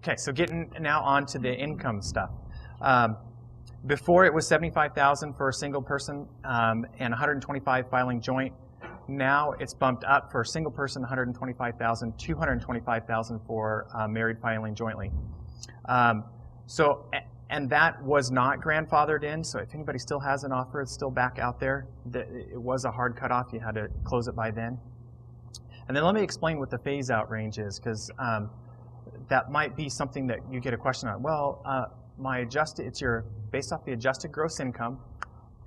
Okay, so getting now on to the income stuff. Before it was $75,000 for a single person and $125,000 filing joint. Now it's bumped up for a single person, $125,000, $225,000 for married filing jointly. And that was not grandfathered in, so if anybody still has an offer, it's still back out there. It was a hard cutoff. You had to close it by then. And then let me explain what the phase-out range is, because that might be something that you get a question on. Well, it's based off the adjusted gross income,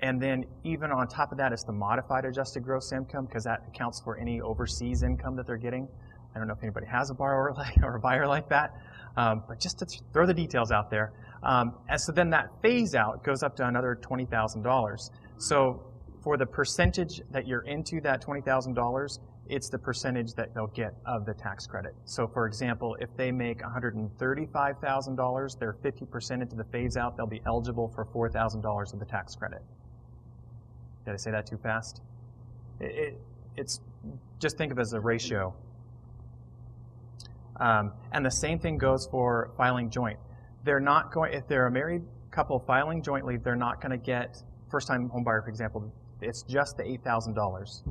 and then even on top of that, it's the modified adjusted gross income, because that accounts for any overseas income that they're getting. I don't know if anybody has a borrower or a buyer like that, but just to throw the details out there. And so then that phase out goes up to another $20,000. So for the percentage that you're into that $20,000, it's the percentage that they'll get of the tax credit. So for example, if they make $135,000, they're 50% into the phase out, they'll be eligible for $4,000 of the tax credit. Did I say that too fast? It's just think of it as a ratio. And the same thing goes for filing joint. They're not going, if they're a married couple filing jointly, they're not going to get, first-time homebuyer, for example, it's just the $8,000.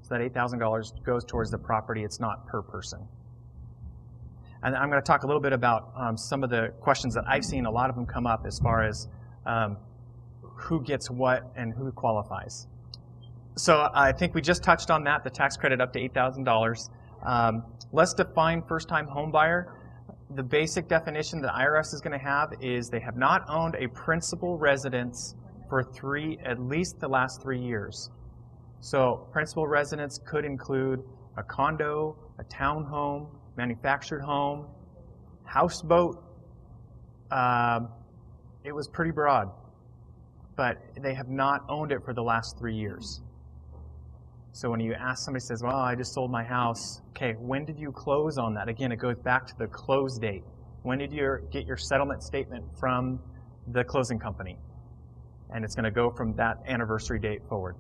So that $8,000 goes towards the property. It's not per person. And I'm going to talk a little bit about some of the questions that I've seen. A lot of them come up as far as who gets what and who qualifies. So I think we just touched on that, the tax credit up to $8,000. Let's define first-time homebuyer. The basic definition that IRS is going to have is they have not owned a principal residence for at least the last 3 years. So principal residence could include a condo, a townhome, manufactured home, houseboat. It was pretty broad, but they have not owned it for the last 3 years. So when you ask somebody, says, well, I just sold my house. Okay, when did you close on that? Again, it goes back to the close date. When did you get your settlement statement from the closing company? And it's going to go from that anniversary date forward.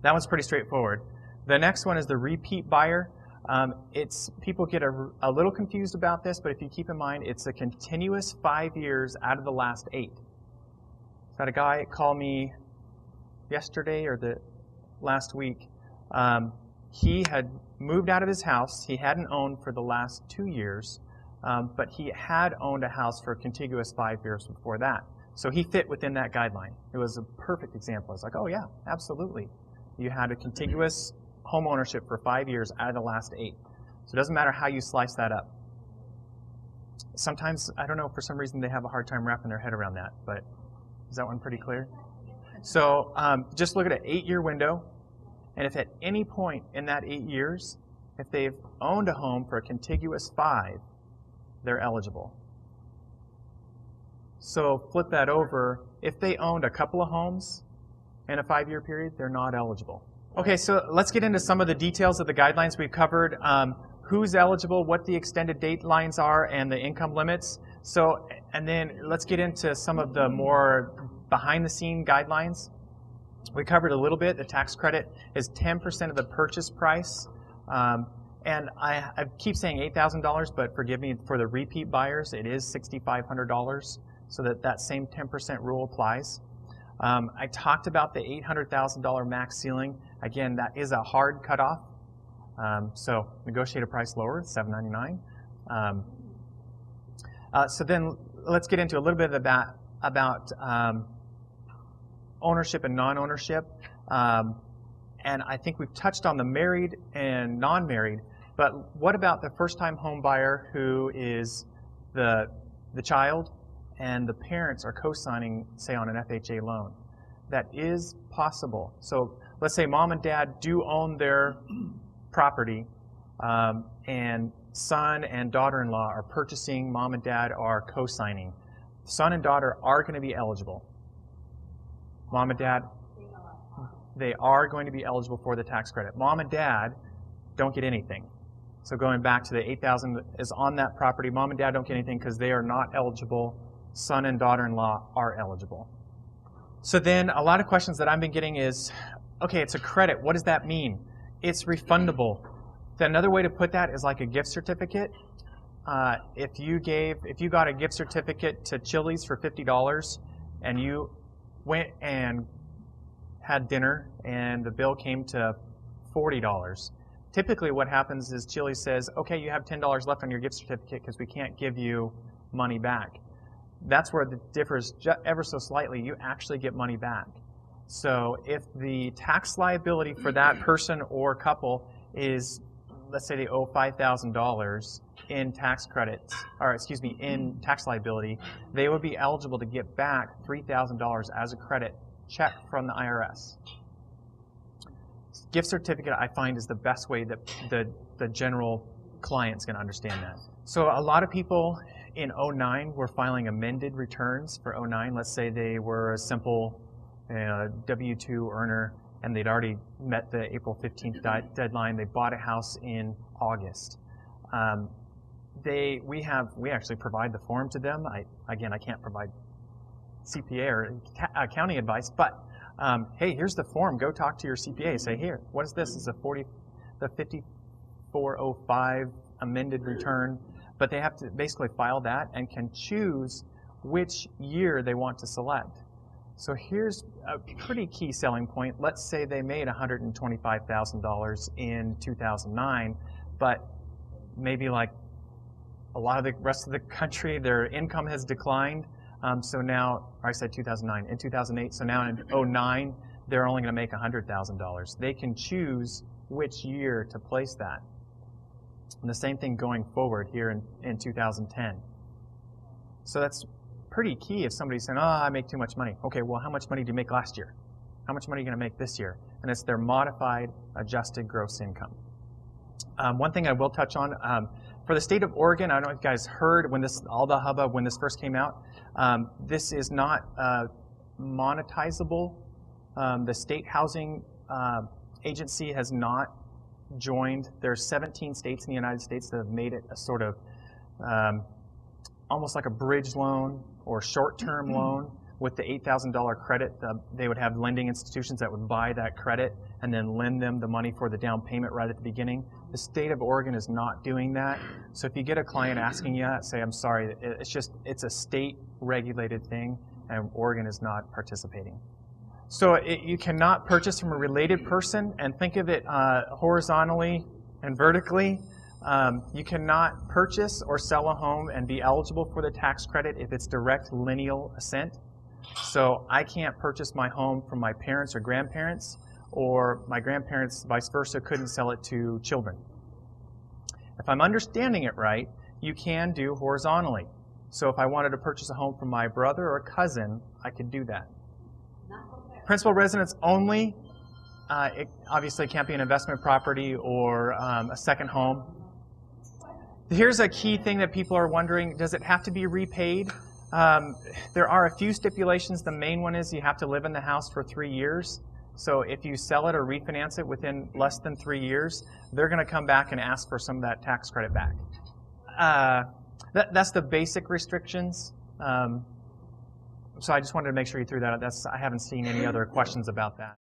That one's pretty straightforward. The next one is the repeat buyer. People get a little confused about this, but if you keep in mind, it's a continuous 5 years out of the last 8. Got a guy call me yesterday or the last week. He had moved out of his house. He hadn't owned for the last 2 years, but he had owned a house for a contiguous 5 years before that. So he fit within that guideline. It was a perfect example. It's like, oh yeah, absolutely. You had a contiguous home ownership for 5 years out of the last 8. So it doesn't matter how you slice that up. Sometimes, I don't know, for some reason they have a hard time wrapping their head around that, but is that one pretty clear? So just look at an 8-year window, and if at any point in that 8 years, if they've owned a home for a contiguous 5, they're eligible. So flip that over. If they owned a couple of homes in a 5-year period, they're not eligible. Okay, so let's get into some of the details of the guidelines we've covered. Who's eligible, what the extended date lines are, and the income limits. So, and then let's get into some of the more behind-the-scene guidelines. We covered a little bit. The tax credit is 10% of the purchase price. And I keep saying $8,000, but forgive me, for the repeat buyers, it is $6,500, so that same 10% rule applies. I talked about the $800,000 max ceiling. Again, that is a hard cutoff. So negotiate a price lower, $799. So then let's get into a little bit about ownership and non-ownership. And I think we've touched on the married and non-married, but what about the first-time home buyer who is the child and the parents are co-signing, say, on an FHA loan? That is possible. So let's say mom and dad do own their property, and son and daughter-in-law are purchasing, mom and dad are co-signing. Son and daughter are going to be eligible. Mom and dad, they are going to be eligible for the tax credit. Mom and dad don't get anything. So going back to the $8,000 is on that property. Mom and dad don't get anything because they are not eligible. Son and daughter-in-law are eligible. So then a lot of questions that I've been getting is, okay, it's a credit. What does that mean? It's refundable. Another way to put that is like a gift certificate. if you got a gift certificate to Chili's for $50 and you went and had dinner and the bill came to $40, typically what happens is Chili's says, okay, you have $10 left on your gift certificate because we can't give you money back. That's where it differs ever so slightly. You actually get money back. So if the tax liability for that person or couple is, let's say they owe $5,000 in tax credits, or excuse me, in tax liability, they would be eligible to get back $3,000 as a credit check from the IRS. Gift certificate, I find, is the best way that the general client's going to understand that. So a lot of people in 09 were filing amended returns for 09. Let's say they were a simple W-2 earner and they'd already met the April 15th deadline. They bought a house in August. We actually provide the form to them. I can't provide CPA or accounting advice, but hey, here's the form. Go talk to your CPA. Say, here, what is this? It's the 5405 amended return. But they have to basically file that and can choose which year they want to select. So here's a pretty key selling point. Let's say they made $125,000 in 2009, but maybe like a lot of the rest of the country, their income has declined. So now, or I said 2009, in 2008, so now in 09, they're only going to make $100,000. They can choose which year to place that. And the same thing going forward here in 2010. So that's pretty key if somebody's saying, oh, I make too much money. Okay, well, how much money did you make last year? How much money are you going to make this year? And it's their modified adjusted gross income. One thing I will touch on, for the state of Oregon, I don't know if you guys heard when all the hubbub when this first came out, this is not monetizable. The state housing agency has not joined. There's 17 states in the United States that have made it a sort of almost like a bridge loan or short-term loan with the $8,000 credit. They would have lending institutions that would buy that credit and then lend them the money for the down payment right at the beginning. The state of Oregon is not doing that. So if you get a client asking you that, say, I'm sorry, it's a state-regulated thing, and Oregon is not participating. So you cannot purchase from a related person, and think of it horizontally and vertically. You cannot purchase or sell a home and be eligible for the tax credit if it's direct lineal ascent. So I can't purchase my home from my parents or grandparents, or my grandparents, vice versa, couldn't sell it to children. If I'm understanding it right, you can do horizontally. So if I wanted to purchase a home from my brother or cousin, I could do that. Principal residence only. It obviously can't be an investment property or a second home. Here's a key thing that people are wondering, does it have to be repaid? There are a few stipulations. The main one is you have to live in the house for 3 years. So if you sell it or refinance it within less than 3 years, they're going to come back and ask for some of that tax credit back. That's the basic restrictions. So I just wanted to make sure you threw that out. I haven't seen any other questions about that.